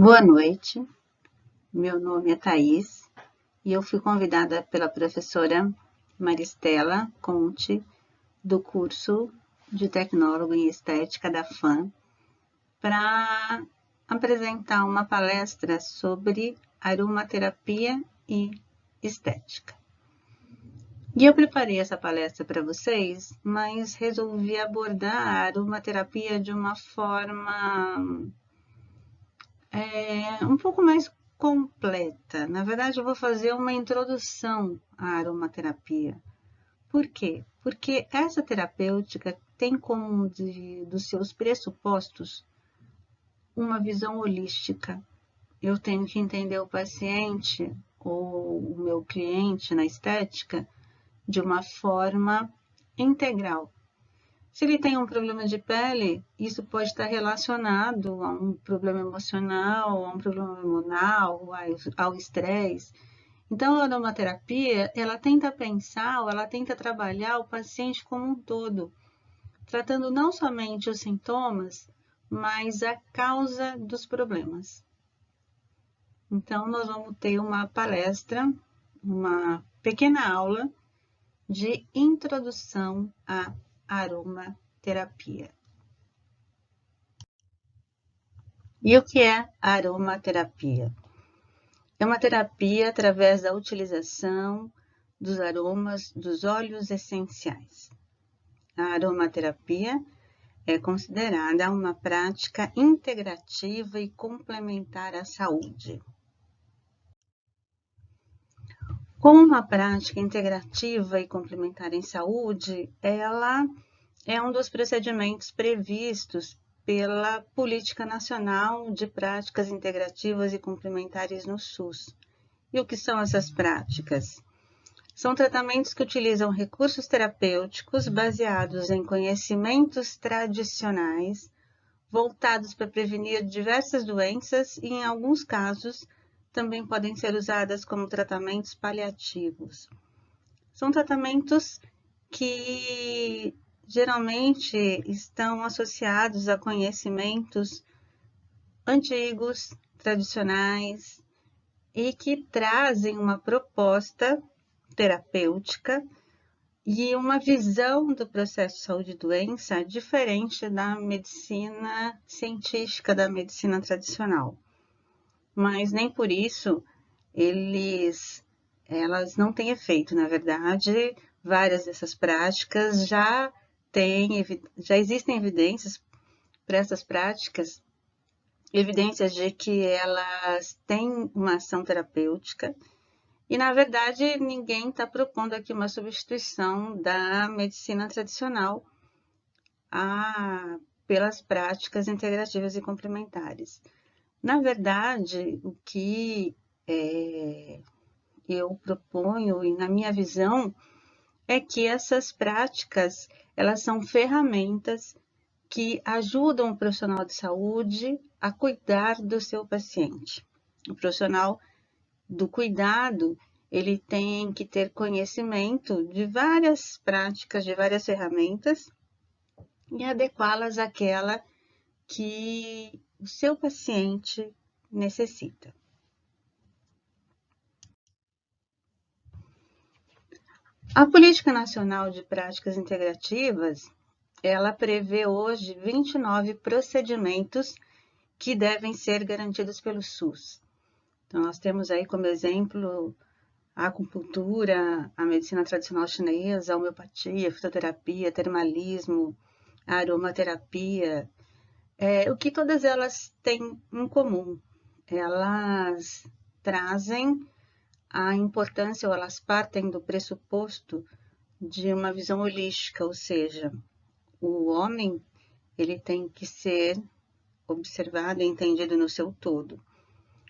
Boa noite, meu nome é Thaís e eu fui convidada pela professora Maristela Conte, do curso de Tecnólogo em Estética da FAM, para apresentar uma palestra sobre aromaterapia e estética. E eu preparei essa palestra para vocês, mas resolvi abordar a aromaterapia de uma forma um pouco mais completa. Na verdade, eu vou fazer uma introdução à aromaterapia. Por quê? Porque essa terapêutica tem como dos seus pressupostos uma visão holística. Eu tenho que entender o paciente ou o meu cliente na estética de uma forma integral. Se ele tem um problema de pele, isso pode estar relacionado a um problema emocional, a um problema hormonal, ao estresse. Então, a aromaterapia, ela tenta pensar, ou ela tenta trabalhar o paciente como um todo, tratando não somente os sintomas, mas a causa dos problemas. Então, nós vamos ter uma palestra, uma pequena aula de introdução à aromaterapia. E o que é aromaterapia? É uma terapia através da utilização dos aromas dos óleos essenciais. A aromaterapia é considerada uma prática integrativa e complementar à saúde. Como uma prática integrativa e complementar em saúde, ela é um dos procedimentos previstos pela Política Nacional de Práticas Integrativas e Complementares no SUS. E o que são essas práticas? São tratamentos que utilizam recursos terapêuticos baseados em conhecimentos tradicionais, voltados para prevenir diversas doenças e, em alguns casos, também podem ser usadas como tratamentos paliativos. São tratamentos que geralmente estão associados a conhecimentos antigos, tradicionais, e que trazem uma proposta terapêutica e uma visão do processo de saúde e doença diferente da medicina científica, da medicina tradicional. Mas nem por isso elas não têm efeito. Na verdade, várias dessas práticas já existem evidências para essas práticas, evidências de que elas têm uma ação terapêutica. E, na verdade, ninguém está propondo aqui uma substituição da medicina tradicional pelas práticas integrativas e complementares. Na verdade, o que eu proponho, e na minha visão, é que essas práticas, elas são ferramentas que ajudam o profissional de saúde a cuidar do seu paciente. O profissional do cuidado, ele tem que ter conhecimento de várias práticas, de várias ferramentas e adequá-las àquela que o seu paciente necessita. A Política Nacional de Práticas Integrativas, ela prevê hoje 29 procedimentos que devem ser garantidos pelo SUS. Então, nós temos aí como exemplo a acupuntura, a medicina tradicional chinesa, a homeopatia, a fitoterapia, termalismo, a aromaterapia. O que todas elas têm em comum? Elas trazem a importância, ou elas partem do pressuposto de uma visão holística, ou seja, o homem ele tem que ser observado e entendido no seu todo.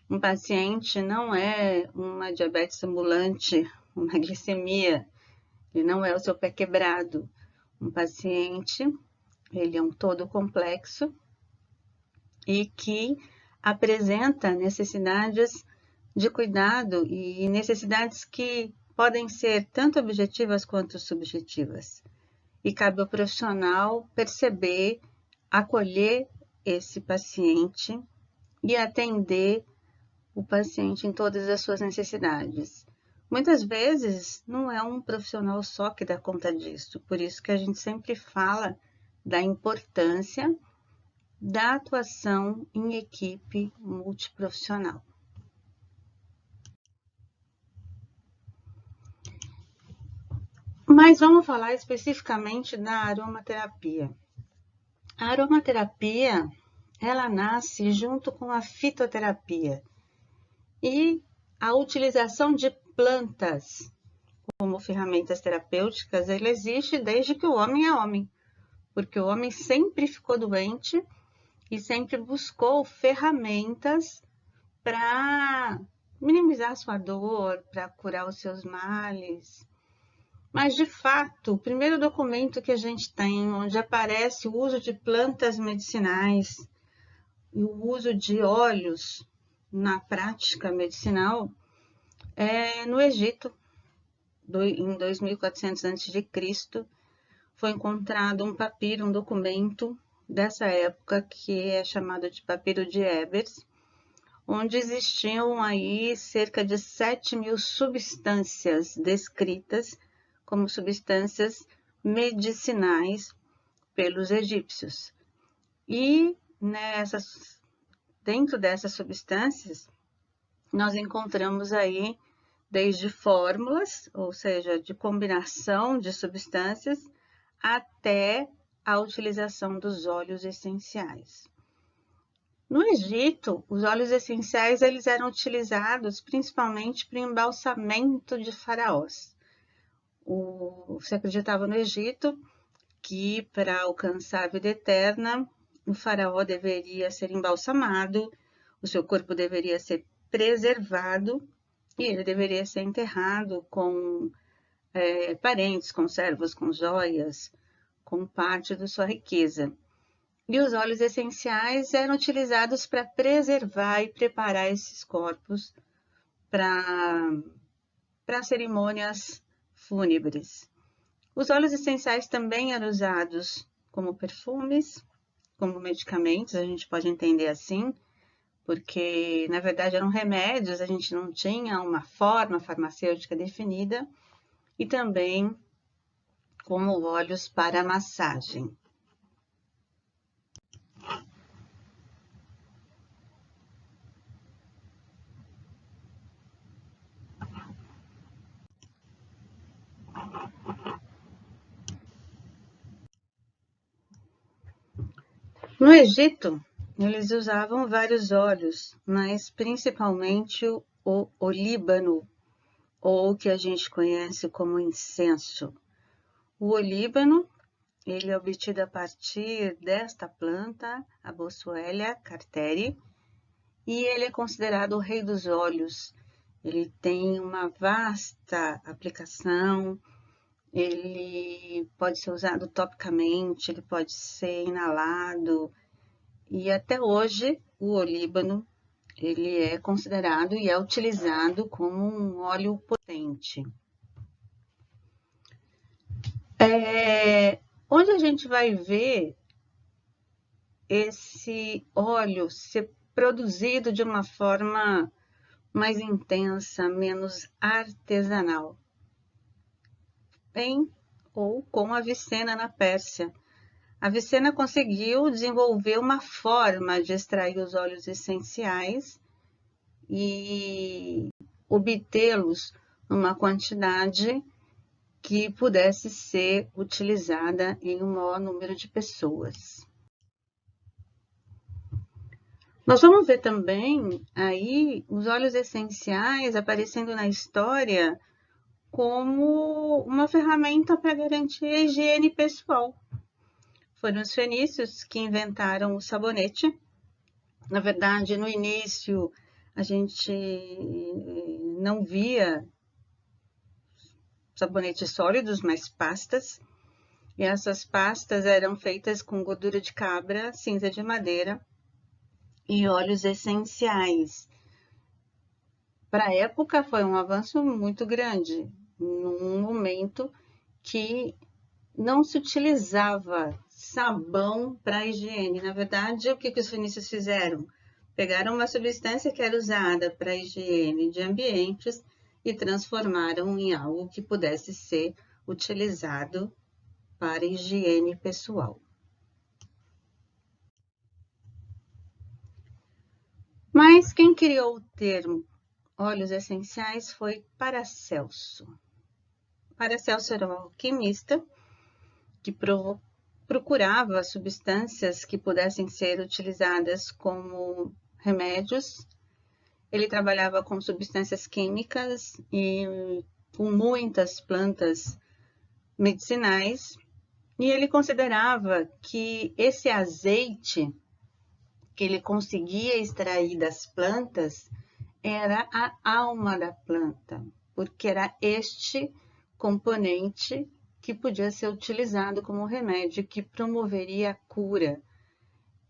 Um paciente não é uma diabetes ambulante, uma glicemia, ele não é o seu pé quebrado. Um paciente, ele é um todo complexo e que apresenta necessidades de cuidado e necessidades que podem ser tanto objetivas quanto subjetivas. E cabe ao profissional perceber, acolher esse paciente e atender o paciente em todas as suas necessidades. Muitas vezes não é um profissional só que dá conta disso, por isso que a gente sempre fala da importância da atuação em equipe multiprofissional. Mas vamos falar especificamente da aromaterapia. A aromaterapia, ela nasce junto com a fitoterapia e a utilização de plantas como ferramentas terapêuticas, ela existe desde que o homem é homem, porque o homem sempre ficou doente e sempre buscou ferramentas para minimizar sua dor, para curar os seus males. Mas, de fato, o primeiro documento que a gente tem, onde aparece o uso de plantas medicinais e o uso de óleos na prática medicinal, é no Egito, em 2400 a.C., foi encontrado um papiro, um documento dessa época, que é chamado de Papiro de Ebers, onde existiam aí cerca de 7.000 substâncias descritas como substâncias medicinais pelos egípcios. E dentro dessas substâncias, nós encontramos aí desde fórmulas, ou seja, de combinação de substâncias, até a utilização dos óleos essenciais. No Egito, os óleos essenciais eles eram utilizados principalmente para o embalsamento de faraós. Se acreditava no Egito que para alcançar a vida eterna, o faraó deveria ser embalsamado, o seu corpo deveria ser preservado e ele deveria ser enterrado com parentes, com servos, com joias, com parte da sua riqueza. E os óleos essenciais eram utilizados para preservar e preparar esses corpos para cerimônias fúnebres. Os óleos essenciais também eram usados como perfumes, como medicamentos, a gente pode entender assim, porque na verdade eram remédios, a gente não tinha uma forma farmacêutica definida, e também como óleos para massagem. No Egito, eles usavam vários óleos, mas principalmente o olíbano, ou o que a gente conhece como incenso. O olíbano, ele é obtido a partir desta planta, a Boswellia carteri, e ele é considerado o rei dos óleos. Ele tem uma vasta aplicação, ele pode ser usado topicamente, ele pode ser inalado, e até hoje o olíbano ele é considerado e é utilizado como um óleo potente. Onde a gente vai ver esse óleo ser produzido de uma forma mais intensa, menos artesanal? Ou com Avicena na Pérsia. Avicena conseguiu desenvolver uma forma de extrair os óleos essenciais e obtê-los numa quantidade que pudesse ser utilizada em um maior número de pessoas. Nós vamos ver também aí os óleos essenciais aparecendo na história como uma ferramenta para garantir a higiene pessoal. Foram os fenícios que inventaram o sabonete. Na verdade, no início, a gente não via sabonetes sólidos, mas pastas. E essas pastas eram feitas com gordura de cabra, cinza de madeira e óleos essenciais. Para a época, foi um avanço muito grande, num momento que não se utilizava sabão para higiene. Na verdade, o que os fenícios fizeram? Pegaram uma substância que era usada para higiene de ambientes e transformaram em algo que pudesse ser utilizado para higiene pessoal. Mas quem criou o termo óleos essenciais foi Paracelso. Paracelso era um alquimista que procurava substâncias que pudessem ser utilizadas como remédios. Ele trabalhava com substâncias químicas e com muitas plantas medicinais, e ele considerava que esse azeite que ele conseguia extrair das plantas era a alma da planta, porque era este componente que podia ser utilizado como remédio, que promoveria a cura.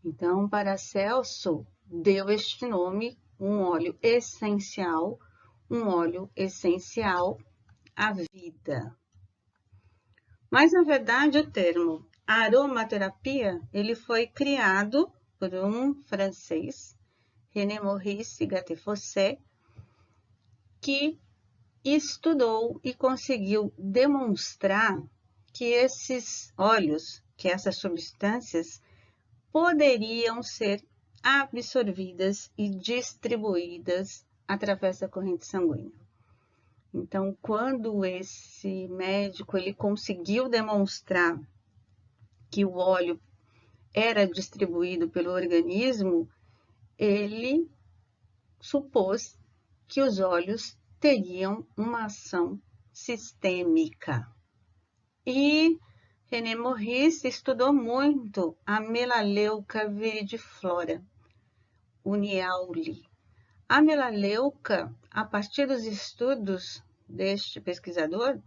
Então, Paracelso deu este nome, um óleo essencial à vida. Mas, na verdade, o termo aromaterapia, ele foi criado por um francês, René Maurice Gattefossé, que estudou e conseguiu demonstrar que esses óleos, que essas substâncias, poderiam ser absorvidas e distribuídas através da corrente sanguínea. Então, quando esse médico ele conseguiu demonstrar que o óleo era distribuído pelo organismo, ele supôs que os óleos teriam uma ação sistêmica. E René Maurice estudou muito a melaleuca viridiflora, Uniauli. A melaleuca, a partir dos estudos deste pesquisador,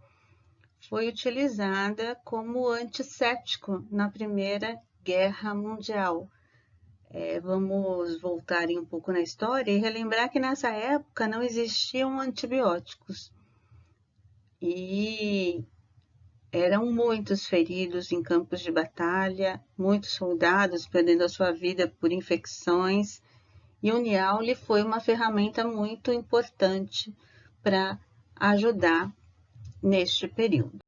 foi utilizada como antisséptico na Primeira Guerra Mundial. Vamos voltar um pouco na história e relembrar que nessa época não existiam antibióticos. E eram muitos feridos em campos de batalha, muitos soldados perdendo a sua vida por infecções, e o Uniauli foi uma ferramenta muito importante para ajudar neste período.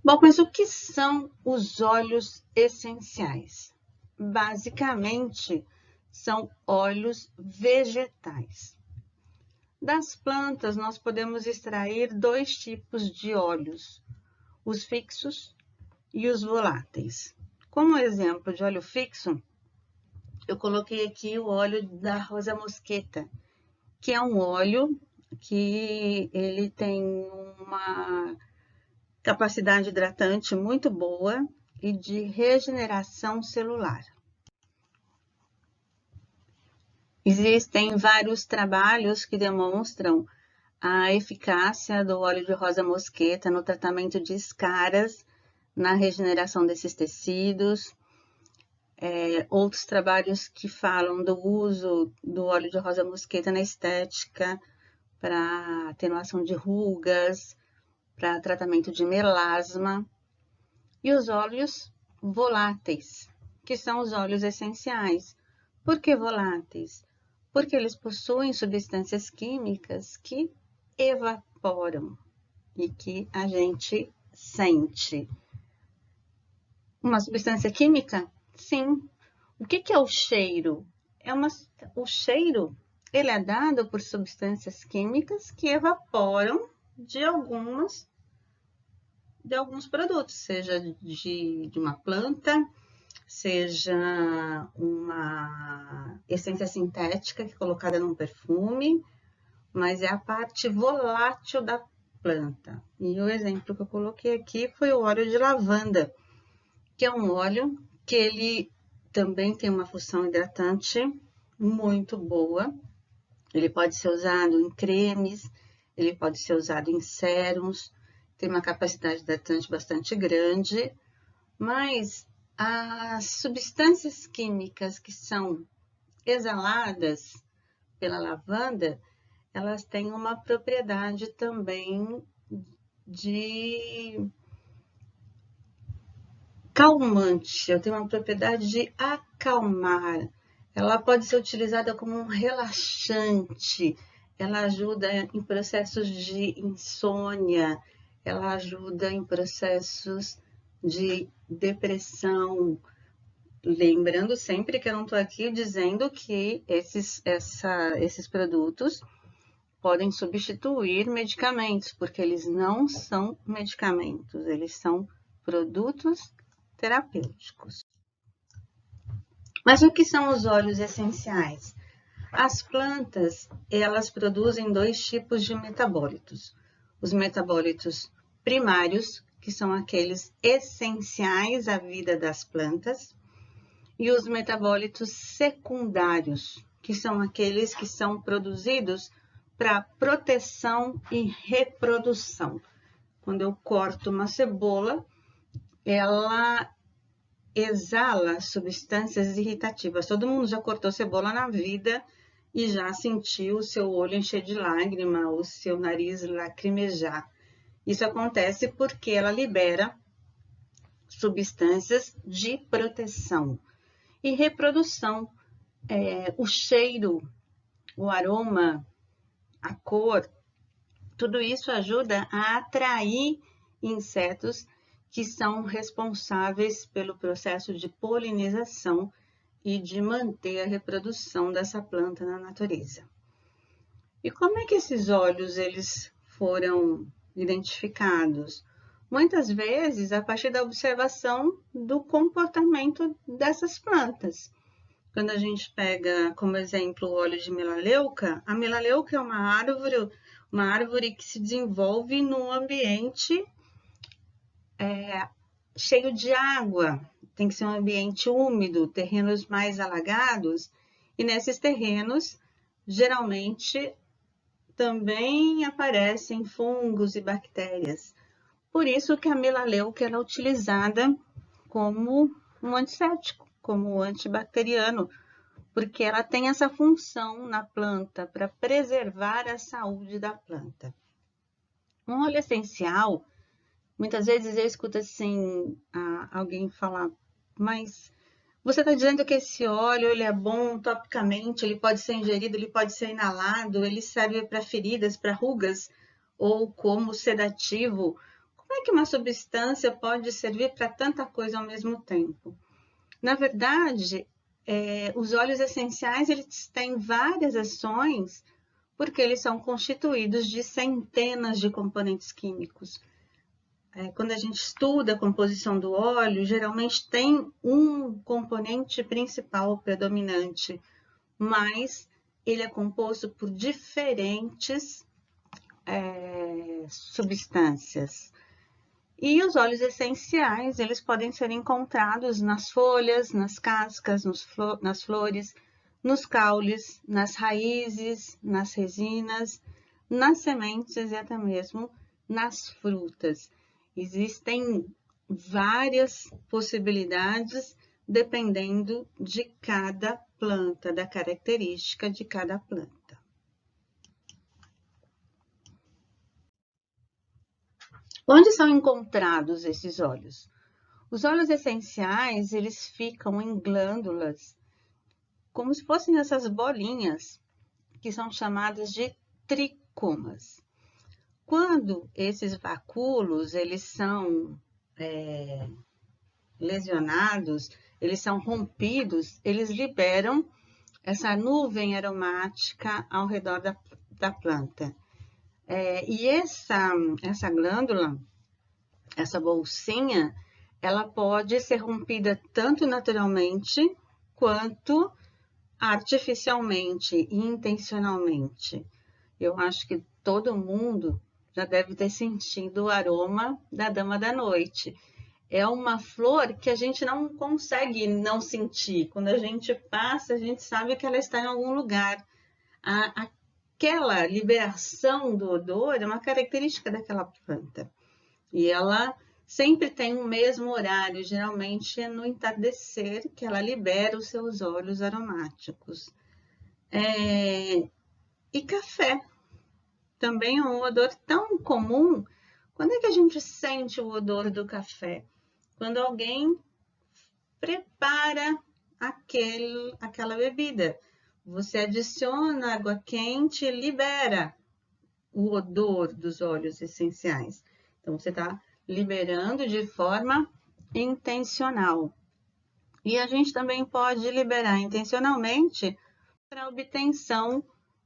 Bom, mas o que são os óleos essenciais? Basicamente, são óleos vegetais. Das plantas, nós podemos extrair dois tipos de óleos, os fixos e os voláteis. Como exemplo de óleo fixo, eu coloquei aqui o óleo da rosa mosqueta, que é um óleo que ele tem uma capacidade hidratante muito boa e de regeneração celular. Existem vários trabalhos que demonstram a eficácia do óleo de rosa mosqueta no tratamento de escaras, na regeneração desses tecidos. Outros trabalhos que falam do uso do óleo de rosa mosqueta na estética, para atenuação de rugas, para tratamento de melasma. E os óleos voláteis, que são os óleos essenciais. Por que voláteis? Porque eles possuem substâncias químicas que evaporam e que a gente sente. Uma substância química? Sim. O que é o cheiro? O cheiro ele é dado por substâncias químicas que evaporam de alguns produtos, seja de uma planta, seja uma essência sintética que é colocada num perfume, mas é a parte volátil da planta. E o exemplo que eu coloquei aqui foi o óleo de lavanda, que é um óleo que ele também tem uma função hidratante muito boa. Ele pode ser usado em cremes, ele pode ser usado em sérums, tem uma capacidade hidratante bastante grande, mas as substâncias químicas que são exaladas pela lavanda, elas têm uma propriedade também de calmante, ela tem uma propriedade de acalmar. Ela pode ser utilizada como um relaxante, ela ajuda em processos de insônia, ela ajuda em processos de depressão. Lembrando sempre que eu não estou aqui dizendo que esses produtos podem substituir medicamentos, porque eles não são medicamentos, eles são produtos terapêuticos. Mas o que são os óleos essenciais? As plantas, elas produzem dois tipos de metabólitos. Os metabólitos primários, que são aqueles essenciais à vida das plantas, e os metabólitos secundários, que são aqueles que são produzidos para proteção e reprodução. Quando eu corto uma cebola, ela exala substâncias irritativas. Todo mundo já cortou cebola na vida e já sentiu o seu olho encher de lágrima, o seu nariz lacrimejar. Isso acontece porque ela libera substâncias de proteção e reprodução. O cheiro, o aroma, a cor, tudo isso ajuda a atrair insetos que são responsáveis pelo processo de polinização e de manter a reprodução dessa planta na natureza. E como é que esses óleos eles foram identificados? Muitas vezes a partir da observação do comportamento dessas plantas. Quando a gente pega como exemplo o óleo de melaleuca, a melaleuca é uma árvore que se desenvolve num ambiente cheio de água, tem que ser um ambiente úmido, terrenos mais alagados, e nesses terrenos, geralmente, também aparecem fungos e bactérias. Por isso que a melaleuca é utilizada como um antisséptico, como um antibacteriano, porque ela tem essa função na planta para preservar a saúde da planta. Um óleo essencial, muitas vezes eu escuto assim, alguém falar, mas você está dizendo que esse óleo ele é bom topicamente, ele pode ser ingerido, ele pode ser inalado, ele serve para feridas, para rugas, ou como sedativo. Como é que uma substância pode servir para tanta coisa ao mesmo tempo? Na verdade, os óleos essenciais eles têm várias ações, porque eles são constituídos de centenas de componentes químicos. Quando a gente estuda a composição do óleo, geralmente tem um componente principal predominante, mas ele é composto por diferentes substâncias. E os óleos essenciais, eles podem ser encontrados nas folhas, nas cascas, nas flores, nos caules, nas raízes, nas resinas, nas sementes e até mesmo nas frutas. Existem várias possibilidades dependendo de cada planta, da característica de cada planta. Onde são encontrados esses óleos? Os óleos essenciais, eles ficam em glândulas, como se fossem essas bolinhas, que são chamadas de tricomas. Quando esses vacúolos, eles são lesionados, eles são rompidos, eles liberam essa nuvem aromática ao redor da planta. E essa glândula, essa bolsinha, ela pode ser rompida tanto naturalmente quanto artificialmente e intencionalmente. Eu acho que todo mundo já deve ter sentido o aroma da dama da noite. É uma flor que a gente não consegue não sentir. Quando a gente passa, a gente sabe que ela está em algum lugar. Aquela liberação do odor é uma característica daquela planta. E ela sempre tem o mesmo horário, geralmente é no entardecer que ela libera os seus óleos aromáticos. E café, também é um odor tão comum. Quando é que a gente sente o odor do café? Quando alguém prepara aquela bebida. Você adiciona água quente e libera o odor dos óleos essenciais. Então, você está liberando de forma intencional. E a gente também pode liberar intencionalmente para a obtenção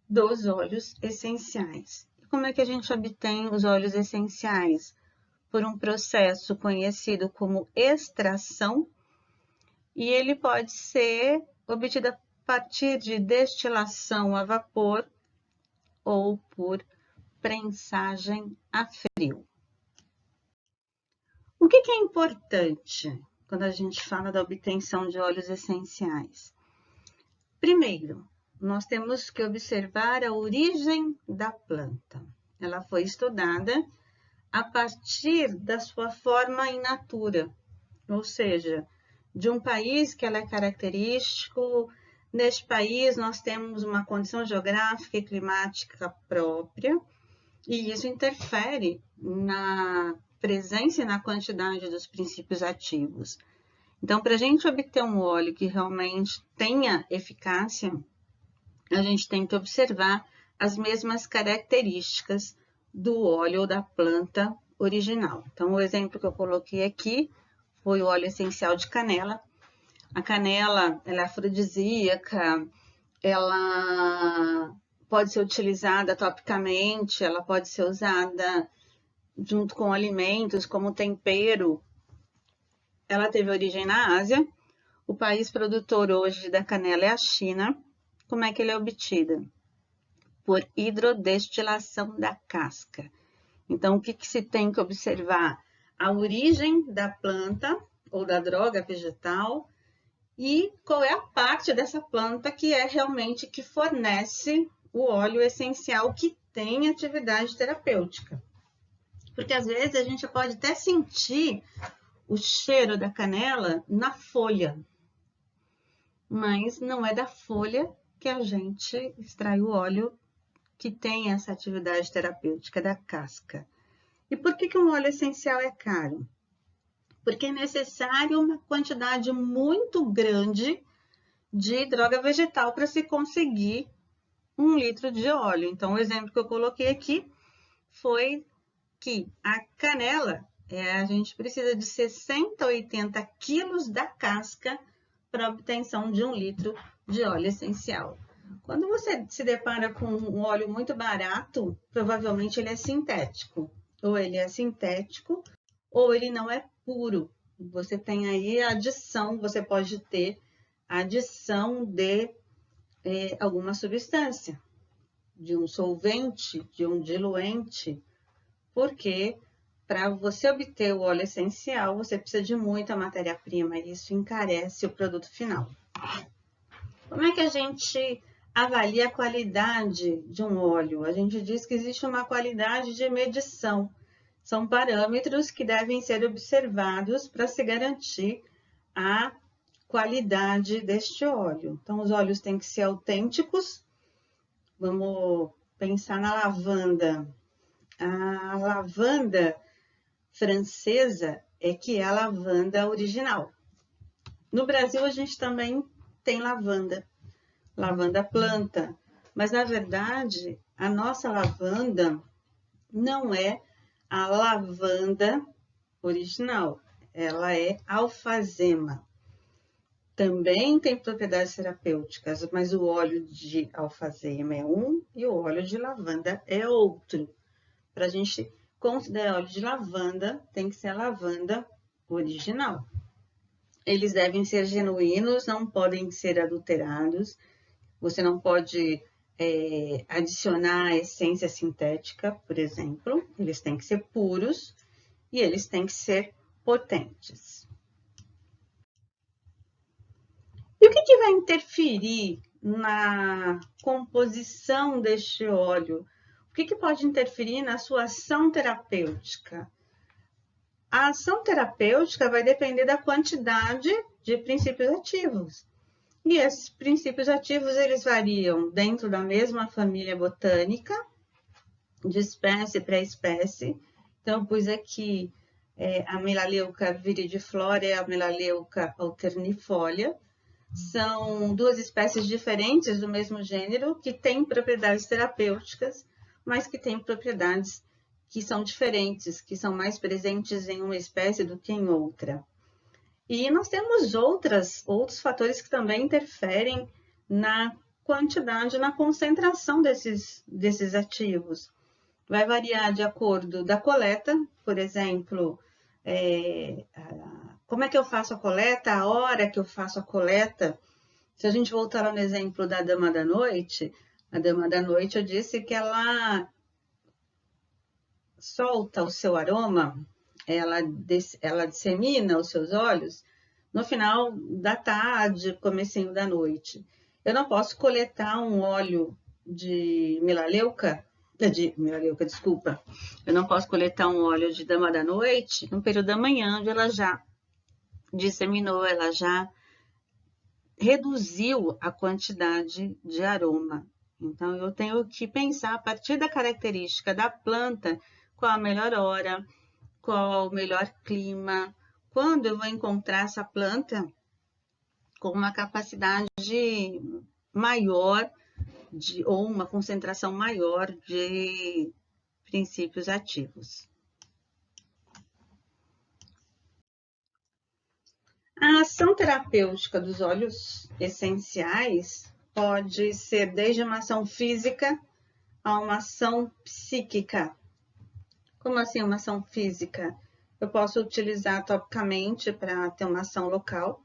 dos óleos essenciais. E como é que a gente obtém os óleos essenciais? Por um processo conhecido como extração, e ele pode ser obtido a partir de destilação a vapor ou por prensagem a frio. O que é importante quando a gente fala da obtenção de óleos essenciais? Primeiro, nós temos que observar a origem da planta. Ela foi estudada a partir da sua forma in natura, ou seja, de um país que ela é característico. Neste país, nós temos uma condição geográfica e climática própria, e isso interfere na presença e na quantidade dos princípios ativos. Então, para a gente obter um óleo que realmente tenha eficácia, a gente tem que observar as mesmas características do óleo ou da planta original. Então, o exemplo que eu coloquei aqui foi o óleo essencial de canela. A canela, ela é afrodisíaca, ela pode ser utilizada topicamente, ela pode ser usada junto com alimentos, como tempero. Ela teve origem na Ásia. O país produtor hoje da canela é a China. Como é que ela é obtida? Por hidrodestilação da casca. Então, o que se tem que observar? A origem da planta ou da droga vegetal e qual é a parte dessa planta que é realmente que fornece o óleo essencial que tem atividade terapêutica. Porque às vezes a gente pode até sentir o cheiro da canela na folha, mas não é da folha que a gente extrai o óleo que tem essa atividade terapêutica da casca. E por que um óleo essencial é caro? Porque é necessário uma quantidade muito grande de droga vegetal para se conseguir 1 litro de óleo. Então, o exemplo que eu coloquei aqui foi que a canela, a gente precisa de 60 a 80 quilos da casca para a obtenção de 1 litro de óleo essencial. Quando você se depara com um óleo muito barato, provavelmente ele é sintético. Ou ele é sintético, ou ele não é puro. Você tem aí a adição, você pode ter a adição de alguma substância, de um solvente, de um diluente, porque para você obter o óleo essencial, você precisa de muita matéria-prima e isso encarece o produto final. Como é que a gente avalia a qualidade de um óleo? A gente diz que existe uma qualidade de medição. São parâmetros que devem ser observados para se garantir a qualidade deste óleo. Então, os óleos têm que ser autênticos. Vamos pensar na lavanda. A lavanda francesa é que é a lavanda original. No Brasil, a gente também tem lavanda planta, mas na verdade, a nossa lavanda não é a lavanda original, ela é alfazema. Também tem propriedades terapêuticas, mas o óleo de alfazema é um e o óleo de lavanda é outro. Para a gente considerar óleo de lavanda, tem que ser a lavanda original. Eles devem ser genuínos, não podem ser adulterados. Você não pode adicionar essência sintética, por exemplo. Eles têm que ser puros e eles têm que ser potentes. E o que vai interferir na composição deste óleo? O que pode interferir na sua ação terapêutica? A ação terapêutica vai depender da quantidade de princípios ativos. E esses princípios ativos, eles variam dentro da mesma família botânica, de espécie para espécie. Então, eu pus aqui a Melaleuca viridiflora e a Melaleuca alternifolia. São duas espécies diferentes do mesmo gênero que têm propriedades terapêuticas, mas que têm propriedades que são diferentes, que são mais presentes em uma espécie do que em outra. E nós temos outros fatores que também interferem na quantidade, na concentração desses ativos. Vai variar de acordo da coleta, por exemplo, como é que eu faço a coleta, a hora que eu faço a coleta. Se a gente voltar no exemplo da Dama da Noite, a Dama da Noite eu disse que ela solta o seu aroma, ela dissemina os seus óleos no final da tarde, comecinho da noite. Eu não posso coletar um óleo de melaleuca, desculpa. Eu não posso coletar um óleo de Dama da Noite no período da manhã, onde ela já disseminou, ela já reduziu a quantidade de aroma. Então, eu tenho que pensar a partir da característica da planta, qual a melhor hora, qual o melhor clima, quando eu vou encontrar essa planta com uma capacidade maior ou uma concentração maior de princípios ativos. A ação terapêutica dos óleos essenciais pode ser desde uma ação física a uma ação psíquica. Como assim uma ação física? Eu posso utilizar topicamente para ter uma ação local.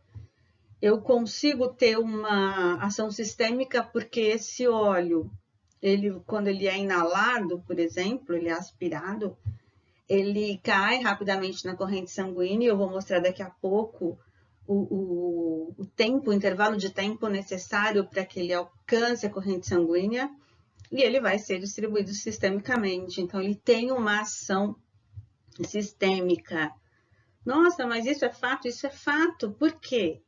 Eu consigo ter uma ação sistêmica porque esse óleo, quando ele é inalado, por exemplo, ele é aspirado, ele cai rapidamente na corrente sanguínea. Eu vou mostrar daqui a pouco o intervalo de tempo necessário para que ele alcance a corrente sanguínea e ele vai ser distribuído sistemicamente. Então, ele tem uma ação sistêmica. Nossa, mas isso é fato? Isso é fato. Por quê?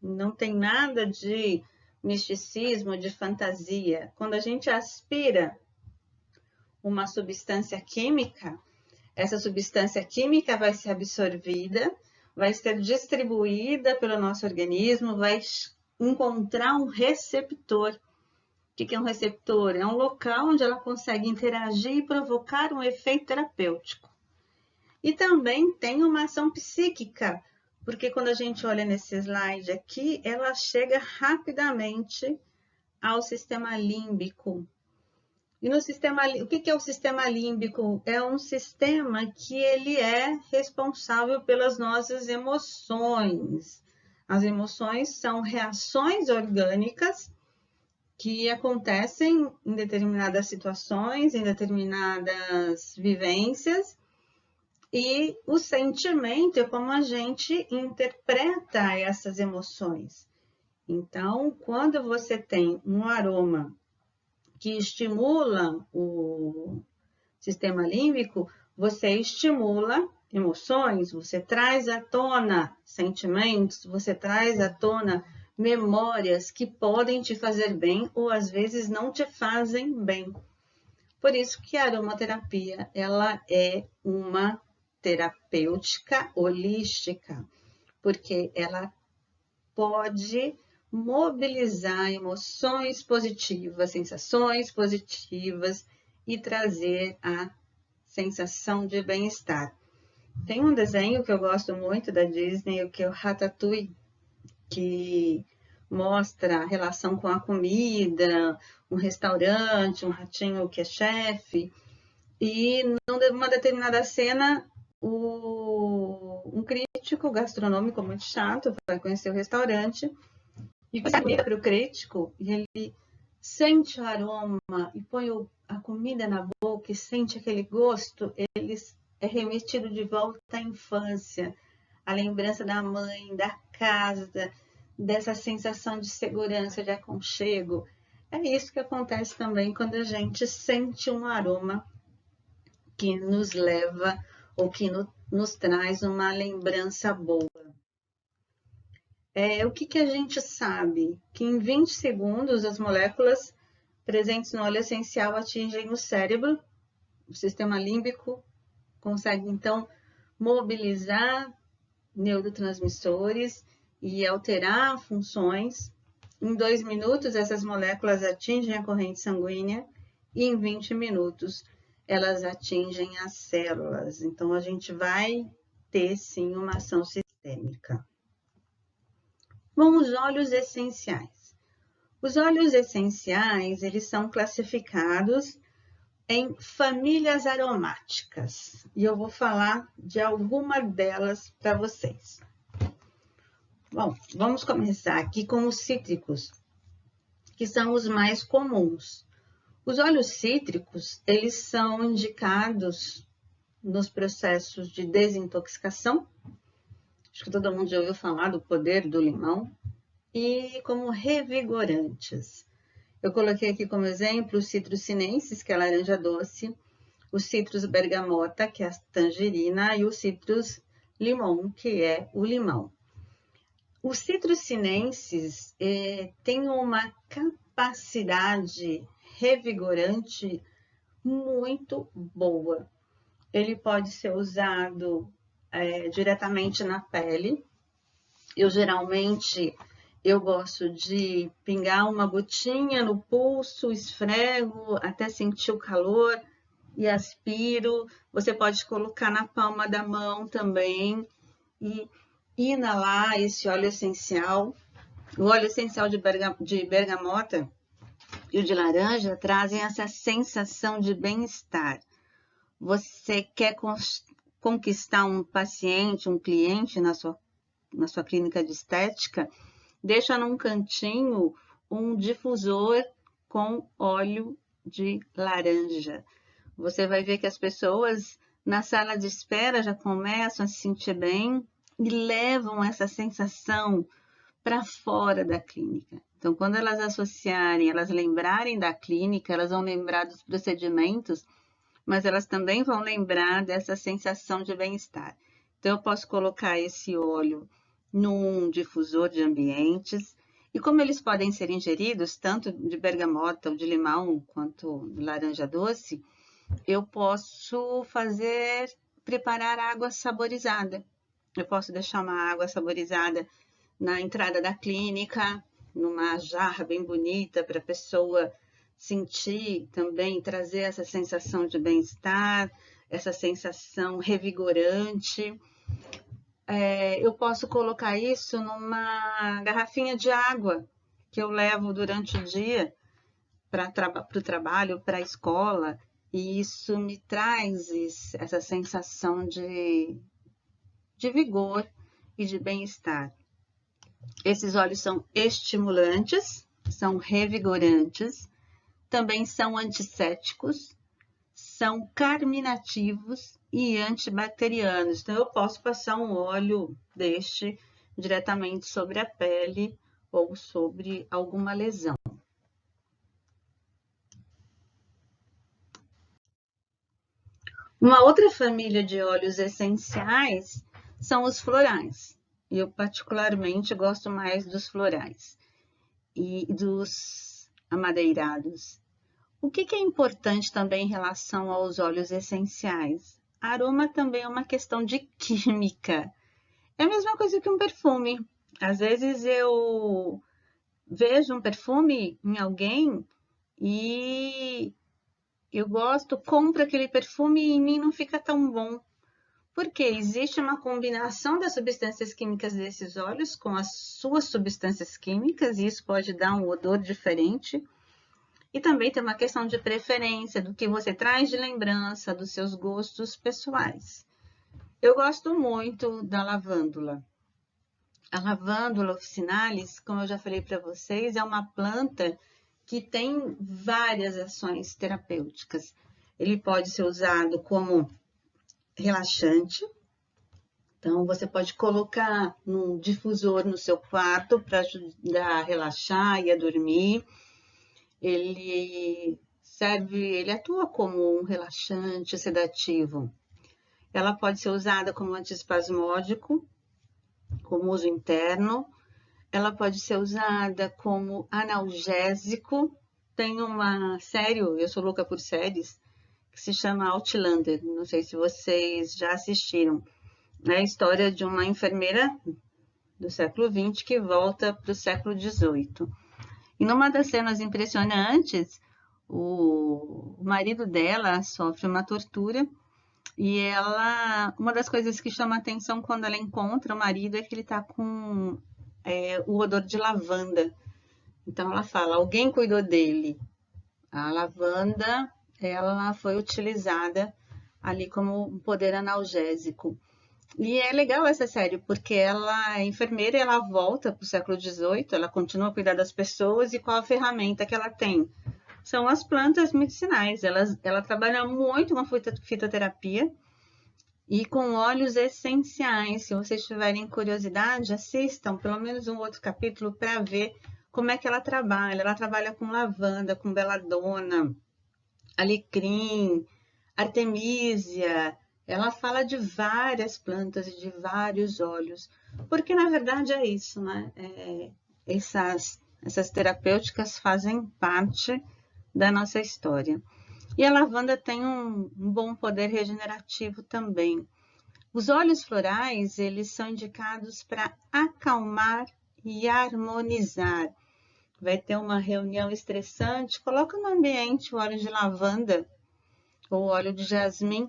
Não tem nada de misticismo, de fantasia. Quando a gente aspira uma substância química, essa substância química vai ser absorvida, vai ser distribuída pelo nosso organismo, vai encontrar um receptor. O que é um receptor? É um local onde ela consegue interagir e provocar um efeito terapêutico. E também tem uma ação psíquica, porque quando a gente olha nesse slide aqui, ela chega rapidamente ao sistema límbico. E no sistema, o que é o sistema límbico? É um sistema que ele é responsável pelas nossas emoções. As emoções são reações orgânicas que acontecem em determinadas situações, em determinadas vivências, e o sentimento é como a gente interpreta essas emoções. Então, quando você tem um aroma que estimula o sistema límbico, você estimula emoções, você traz à tona sentimentos, você traz à tona memórias que podem te fazer bem ou às vezes não te fazem bem. Por isso que a aromaterapia, ela é uma terapêutica holística, porque ela pode mobilizar emoções positivas, sensações positivas e trazer a sensação de bem-estar. Tem um desenho que eu gosto muito da Disney, que é o Ratatouille, que mostra a relação com a comida, um restaurante, um ratinho que é chefe, e numa determinada cena, um crítico gastronômico muito chato vai conhecer o restaurante e vai para o crítico e ele sente o aroma e põe a comida na boca e sente aquele gosto, ele é remetido de volta à infância, a lembrança da mãe, da casa, dessa sensação de segurança, de aconchego. É isso que acontece também quando a gente sente um aroma que nos leva ou que nos traz uma lembrança boa. O que a gente sabe? Que em 20 segundos as moléculas presentes no óleo essencial atingem o cérebro, o sistema límbico consegue então mobilizar neurotransmissores e alterar funções. Em 2 minutos, essas moléculas atingem a corrente sanguínea e em 20 minutos elas atingem as células. Então, a gente vai ter, sim, uma ação sistêmica. Bom, os óleos essenciais. Os óleos essenciais, eles são classificados em famílias aromáticas. E eu vou falar de alguma delas para vocês. Bom, vamos começar aqui com os cítricos, que são os mais comuns. Os óleos cítricos, eles são indicados nos processos de desintoxicação. Acho que todo mundo já ouviu falar do poder do limão. E como revigorantes. Eu coloquei aqui como exemplo os citrus sinensis, que é a laranja doce, o citrus bergamota, que é a tangerina, e o citrus limon, que é o limão. O citrus sinensis tem uma capacidade revigorante muito boa. Ele pode ser usado diretamente na pele. Eu gosto de pingar uma gotinha no pulso, esfrego até sentir o calor e aspiro. Você pode colocar na palma da mão também e inalar esse óleo essencial. O óleo essencial de bergamota e o de laranja trazem essa sensação de bem-estar. Você quer conquistar um paciente, um cliente na sua clínica de estética, deixa num cantinho um difusor com óleo de laranja. Você vai ver que as pessoas na sala de espera já começam a se sentir bem e levam essa sensação para fora da clínica. Então, quando elas associarem, elas lembrarem da clínica, elas vão lembrar dos procedimentos, mas elas também vão lembrar dessa sensação de bem-estar. Então, eu posso colocar esse óleo num difusor de ambientes, e como eles podem ser ingeridos, tanto de bergamota ou de limão, quanto de laranja doce, eu posso preparar água saborizada. Eu posso deixar uma água saborizada na entrada da clínica, numa jarra bem bonita, para a pessoa sentir também, trazer essa sensação de bem-estar, essa sensação revigorante. Eu posso colocar isso numa garrafinha de água que eu levo durante o dia para o trabalho, para a escola, e isso me traz essa sensação de vigor e de bem-estar. Esses óleos são estimulantes, são revigorantes, também são antissépticos, são carminativos e antibacterianos. Então, eu posso passar um óleo deste diretamente sobre a pele ou sobre alguma lesão. Uma outra família de óleos essenciais são os florais. Eu particularmente gosto mais dos florais e dos amadeirados. O que é importante também em relação aos óleos essenciais? Aroma também é uma questão de química. É a mesma coisa que um perfume. Às vezes eu vejo um perfume em alguém e eu gosto, compro aquele perfume e em mim não fica tão bom. Porque existe uma combinação das substâncias químicas desses óleos com as suas substâncias químicas, e isso pode dar um odor diferente. E também tem uma questão de preferência, do que você traz de lembrança, dos seus gostos pessoais. Eu gosto muito da lavândula. A lavândula officinalis, como eu já falei para vocês, é uma planta que tem várias ações terapêuticas. Ele pode ser usado como relaxante. Então, você pode colocar num difusor no seu quarto para ajudar a relaxar e a dormir. Ele atua como um relaxante sedativo. Ela pode ser usada como antiespasmódico, como uso interno. Ela pode ser usada como analgésico. Tem uma série, eu sou louca por séries, que se chama Outlander. Não sei se vocês já assistiram. É a história de uma enfermeira do século XX que volta para o século XVIII. E numa das cenas impressionantes, o marido dela sofre uma tortura e uma das coisas que chama atenção quando ela encontra o marido é que ele está com o odor de lavanda. Então ela fala, alguém cuidou dele. A lavanda, ela foi utilizada ali como um poder analgésico. E é legal essa série, porque ela é enfermeira e ela volta para o século XVIII, ela continua a cuidar das pessoas e qual a ferramenta que ela tem? São as plantas medicinais. Ela trabalha muito com a fitoterapia e com óleos essenciais. Se vocês tiverem curiosidade, assistam pelo menos um outro capítulo para ver como é que ela trabalha. Ela trabalha com lavanda, com beladona, alecrim, artemísia. Ela fala de várias plantas e de vários óleos, porque na verdade é isso, né? Essas terapêuticas fazem parte da nossa história. E a lavanda tem um bom poder regenerativo também. Os óleos florais, eles são indicados para acalmar e harmonizar. Vai ter uma reunião estressante, coloca no ambiente o óleo de lavanda ou óleo de jasmim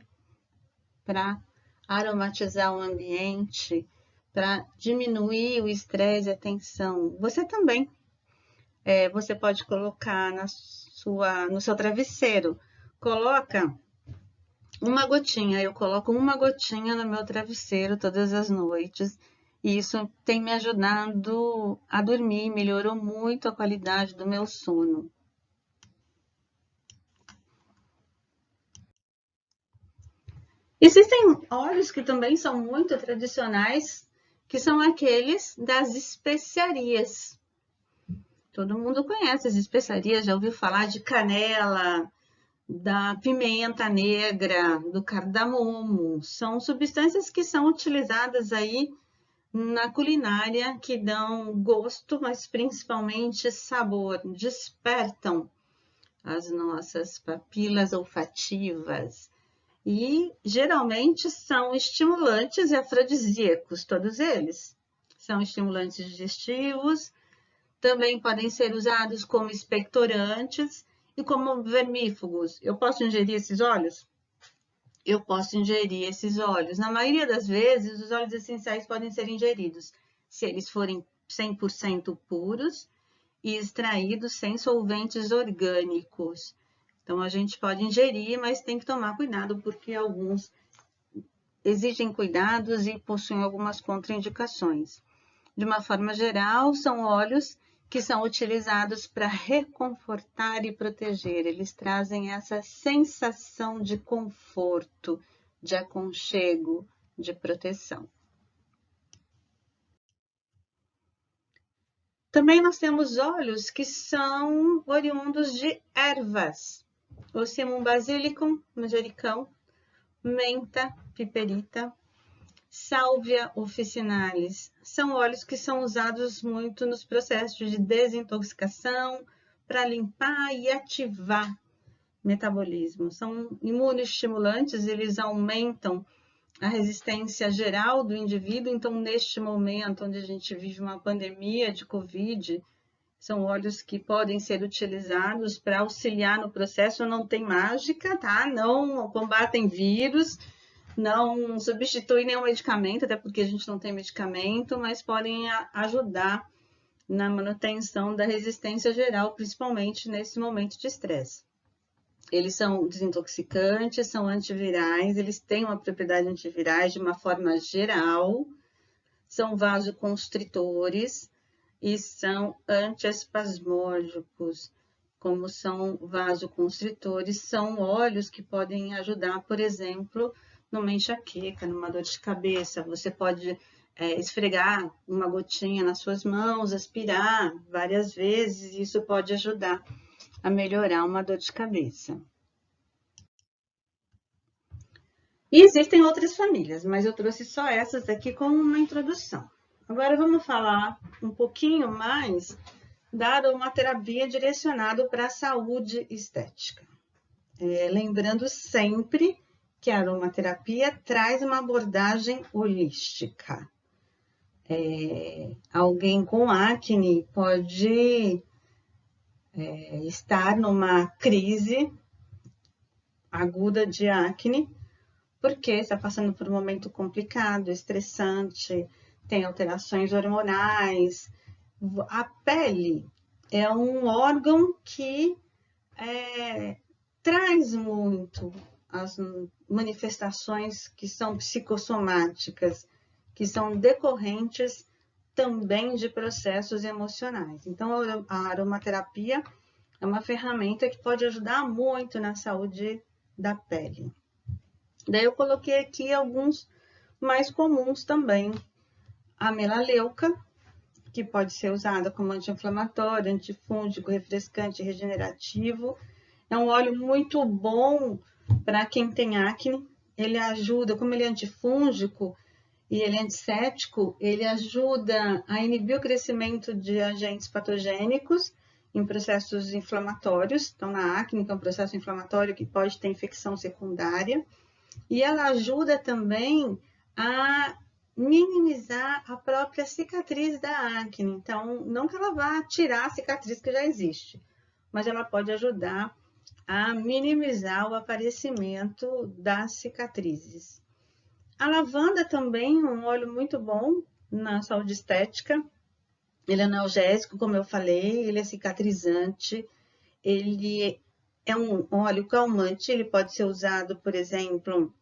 para aromatizar o ambiente, para diminuir o estresse e a tensão. Você também, você pode colocar no seu travesseiro. Coloca uma gotinha, eu coloco uma gotinha no meu travesseiro todas as noites. E isso tem me ajudado a dormir, melhorou muito a qualidade do meu sono. Existem óleos que também são muito tradicionais, que são aqueles das especiarias. Todo mundo conhece as especiarias, já ouviu falar de canela, da pimenta negra, do cardamomo. São substâncias que são utilizadas aí na culinária, que dão gosto, mas principalmente sabor, despertam as nossas papilas olfativas. E geralmente são estimulantes e afrodisíacos, todos eles. São estimulantes digestivos, também podem ser usados como expectorantes e como vermífugos. Eu posso ingerir esses óleos? Eu posso ingerir esses óleos. Na maioria das vezes, os óleos essenciais podem ser ingeridos se eles forem 100% puros e extraídos sem solventes orgânicos. Então, a gente pode ingerir, mas tem que tomar cuidado, porque alguns exigem cuidados e possuem algumas contraindicações. De uma forma geral, são óleos que são utilizados para reconfortar e proteger. Eles trazem essa sensação de conforto, de aconchego, de proteção. Também nós temos óleos que são oriundos de ervas. O Ocimum basilicum, manjericão, menta, piperita, Sálvia officinalis. São óleos que são usados muito nos processos de desintoxicação, para limpar e ativar metabolismo. São imunoestimulantes, eles aumentam a resistência geral do indivíduo. Então, neste momento onde a gente vive uma pandemia de Covid, são óleos que podem ser utilizados para auxiliar no processo. Não tem mágica, tá? Não combatem vírus, não substitui nenhum medicamento, até porque a gente não tem medicamento, mas podem ajudar na manutenção da resistência geral, principalmente nesse momento de estresse. Eles são desintoxicantes, são antivirais, eles têm uma propriedade antivirais de uma forma geral, são vasoconstritores e são antiespasmódicos. Como são vasoconstritores, são óleos que podem ajudar, por exemplo, numa enxaqueca, numa dor de cabeça. Você pode esfregar uma gotinha nas suas mãos, aspirar várias vezes, e isso pode ajudar a melhorar uma dor de cabeça. E existem outras famílias, mas eu trouxe só essas aqui como uma introdução. Agora vamos falar um pouquinho mais da aromaterapia direcionada para a saúde estética. Lembrando sempre que a aromaterapia traz uma abordagem holística. Alguém com acne pode estar numa crise aguda de acne, porque está passando por um momento complicado, estressante, tem alterações hormonais. A pele é um órgão que traz muito as manifestações que são psicossomáticas, que são decorrentes também de processos emocionais. Então, a aromaterapia é uma ferramenta que pode ajudar muito na saúde da pele. Daí eu coloquei aqui alguns mais comuns também. A melaleuca, que pode ser usada como anti-inflamatório, antifúngico, refrescante, regenerativo. É um óleo muito bom para quem tem acne. Ele ajuda, como ele é antifúngico e ele é antisséptico, ele ajuda a inibir o crescimento de agentes patogênicos em processos inflamatórios. Então, na acne, que é um processo inflamatório que pode ter infecção secundária. E ela ajuda também a minimizar a própria cicatriz da acne. Então, não que ela vá tirar a cicatriz que já existe, mas ela pode ajudar a minimizar o aparecimento das cicatrizes. A lavanda também é um óleo muito bom na saúde estética. Ele é analgésico, como eu falei, ele é cicatrizante, ele é um óleo calmante, ele pode ser usado, por exemplo,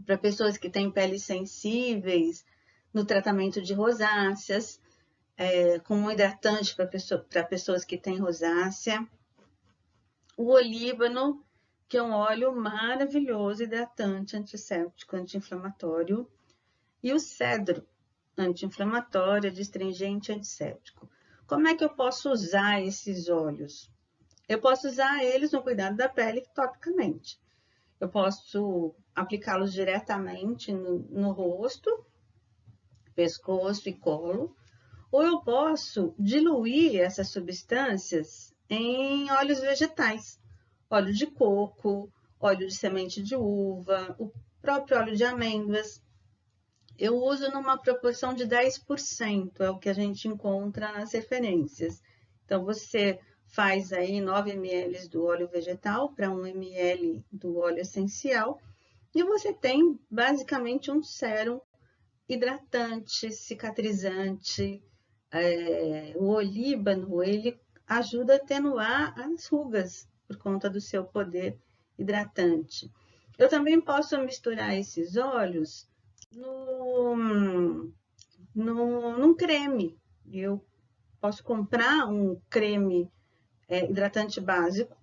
para pessoas que têm peles sensíveis, no tratamento de rosáceas, como um hidratante para pessoas que têm rosácea. O olíbano, que é um óleo maravilhoso, hidratante, antisséptico, anti-inflamatório. E o cedro, anti-inflamatório, adstringente, antisséptico. Como é que eu posso usar esses óleos? Eu posso usar eles no cuidado da pele topicamente. Eu posso aplicá-los diretamente no rosto, pescoço e colo, ou eu posso diluir essas substâncias em óleos vegetais, óleo de coco, óleo de semente de uva, o próprio óleo de amêndoas. Eu uso numa proporção de 10%, é o que a gente encontra nas referências. Então, você faz aí 9 ml do óleo vegetal para 1 ml do óleo essencial e você tem basicamente um sérum hidratante, cicatrizante. O olíbano, ele ajuda a atenuar as rugas por conta do seu poder hidratante. Eu também posso misturar esses óleos num creme. Eu posso comprar um creme hidratante básico,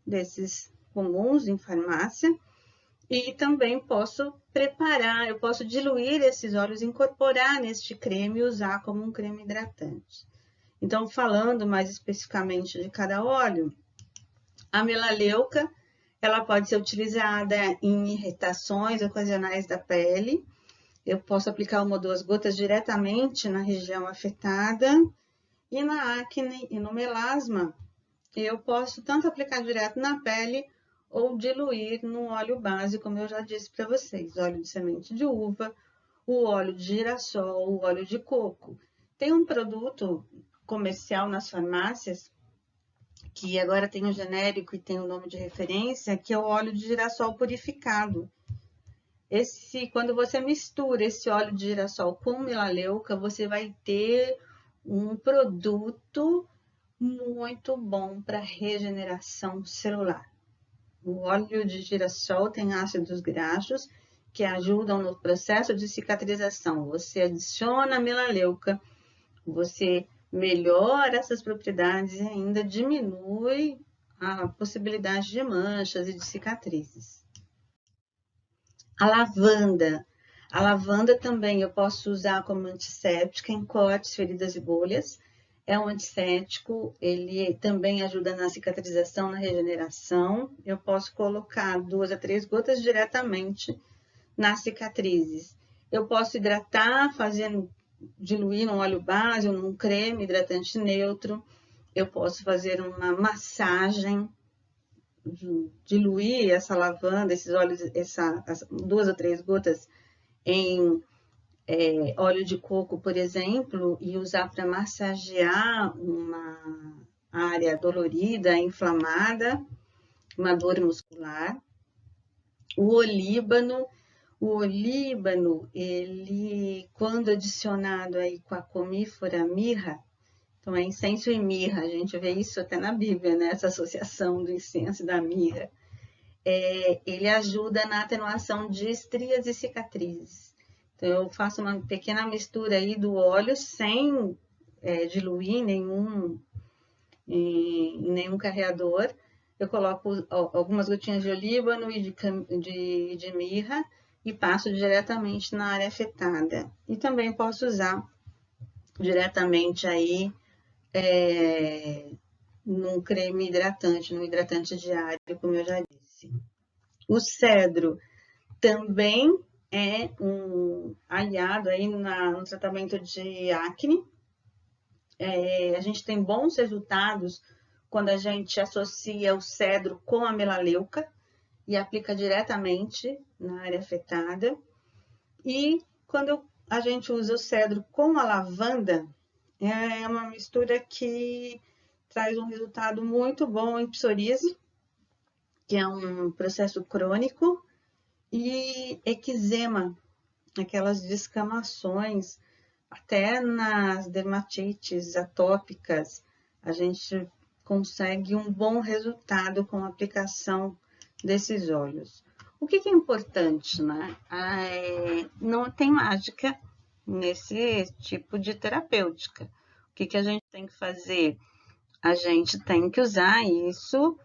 desses comuns em farmácia, e também posso preparar, eu posso diluir esses óleos, incorporar neste creme e usar como um creme hidratante. Então, falando mais especificamente de cada óleo, a melaleuca, ela pode ser utilizada em irritações ocasionais da pele. Eu posso aplicar 1 ou 2 gotas diretamente na região afetada. E na acne e no melasma, eu posso tanto aplicar direto na pele ou diluir no óleo base, como eu já disse para vocês. Óleo de semente de uva, o óleo de girassol, o óleo de coco. Tem um produto comercial nas farmácias, que agora tem um genérico e tem o nome de referência, que é o óleo de girassol purificado. Quando você mistura esse óleo de girassol com melaleuca, você vai ter um produto muito bom para regeneração celular. O óleo de girassol tem ácidos graxos que ajudam no processo de cicatrização. Você adiciona a melaleuca, você melhora essas propriedades e ainda diminui a possibilidade de manchas e de cicatrizes. A lavanda. A lavanda também eu posso usar como antisséptica em cortes, feridas e bolhas. É um antisséptico, ele também ajuda na cicatrização, na regeneração. Eu posso colocar 2 a 3 gotas diretamente nas cicatrizes. Eu posso hidratar, diluir num óleo base ou num creme hidratante neutro. Eu posso fazer uma massagem diluir essa lavanda, esses óleos, as 2 ou 3 gotas em óleo de coco, por exemplo, e usar para massagear uma área dolorida, inflamada, uma dor muscular. O olíbano, ele, quando adicionado aí com a comífora mirra, então é incenso e mirra, a gente vê isso até na Bíblia, né? Essa associação do incenso e da mirra. Ele ajuda na atenuação de estrias e cicatrizes. Então, eu faço uma pequena mistura aí do óleo sem diluir em nenhum carreador. Eu coloco algumas gotinhas de olíbano e de mirra e passo diretamente na área afetada. E também posso usar diretamente aí num creme hidratante, num hidratante diário, como eu já disse. O cedro também é um aliado aí no tratamento de acne. A gente tem bons resultados quando a gente associa o cedro com a melaleuca e aplica diretamente na área afetada. E quando a gente usa o cedro com a lavanda, é uma mistura que traz um resultado muito bom em psoríase, que é um processo crônico, e eczema, aquelas descamações, até nas dermatites atópicas, a gente consegue um bom resultado com a aplicação desses óleos. O que é importante, né? Não tem mágica nesse tipo de terapêutica. O que a gente tem que fazer? A gente tem que usar isso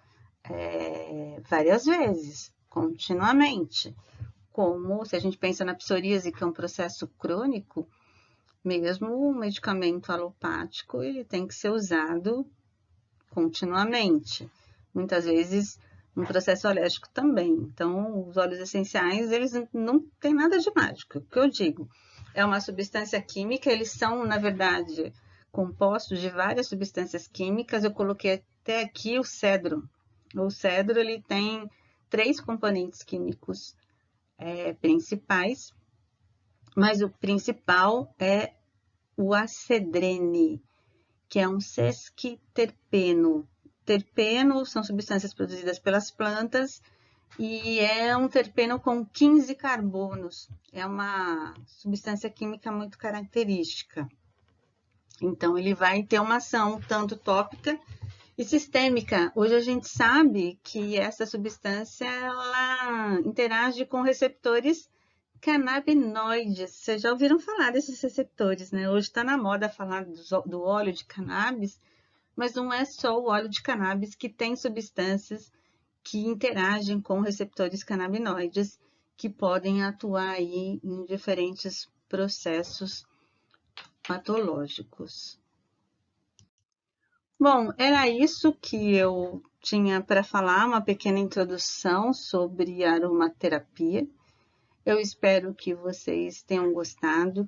várias vezes, continuamente. Como se a gente pensa na psoríase, que é um processo crônico, mesmo o medicamento alopático, ele tem que ser usado continuamente. Muitas vezes, um processo alérgico também. Então, os óleos essenciais, eles não têm nada de mágico. O que eu digo? É uma substância química, eles são, na verdade, compostos de várias substâncias químicas. Eu coloquei até aqui o cedro. O cedro, ele tem 3 componentes químicos principais, mas o principal é o acedrene, que é um sesquiterpeno. Terpenos são substâncias produzidas pelas plantas e é um terpeno com 15 carbonos. É uma substância química muito característica. Então, ele vai ter uma ação tanto tópica e sistêmica. Hoje a gente sabe que essa substância ela interage com receptores canabinoides. Vocês já ouviram falar desses receptores, né? Hoje está na moda falar do óleo de cannabis, mas não é só o óleo de cannabis que tem substâncias que interagem com receptores canabinoides que podem atuar aí em diferentes processos patológicos. Bom, era isso que eu tinha para falar, uma pequena introdução sobre aromaterapia. Eu espero que vocês tenham gostado,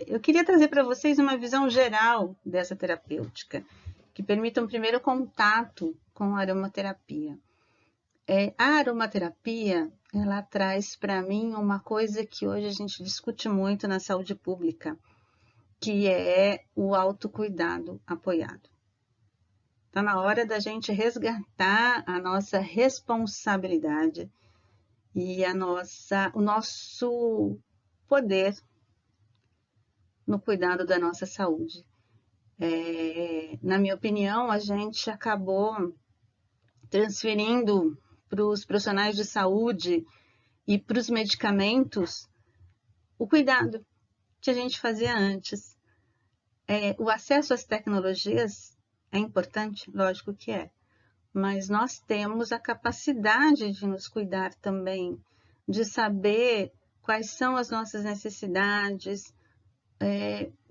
eu queria trazer para vocês uma visão geral dessa terapêutica, que permita um primeiro contato com a aromaterapia. A aromaterapia, ela traz para mim uma coisa que hoje a gente discute muito na saúde pública, que é o autocuidado apoiado. Está na hora da gente resgatar a nossa responsabilidade e o nosso poder no cuidado da nossa saúde. Na minha opinião, a gente acabou transferindo para os profissionais de saúde e para os medicamentos o cuidado que a gente fazia antes. O acesso às tecnologias é importante, lógico que é, mas nós temos a capacidade de nos cuidar também, de saber quais são as nossas necessidades,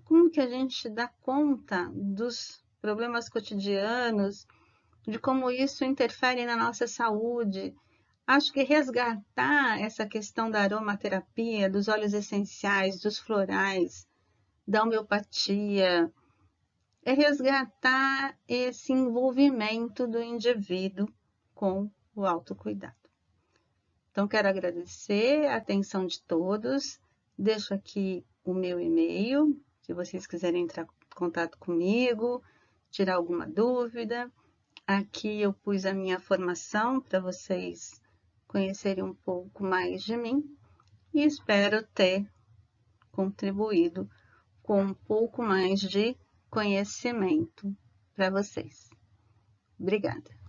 como que a gente dá conta dos problemas cotidianos, de como isso interfere na nossa saúde. Acho que resgatar essa questão da aromaterapia, dos óleos essenciais, dos florais, da homeopatia, é resgatar esse envolvimento do indivíduo com o autocuidado. Então, quero agradecer a atenção de todos. Deixo aqui o meu e-mail, se vocês quiserem entrar em contato comigo, tirar alguma dúvida. Aqui eu pus a minha formação para vocês conhecerem um pouco mais de mim e espero ter contribuído com um pouco mais de conhecimento para vocês. Obrigada.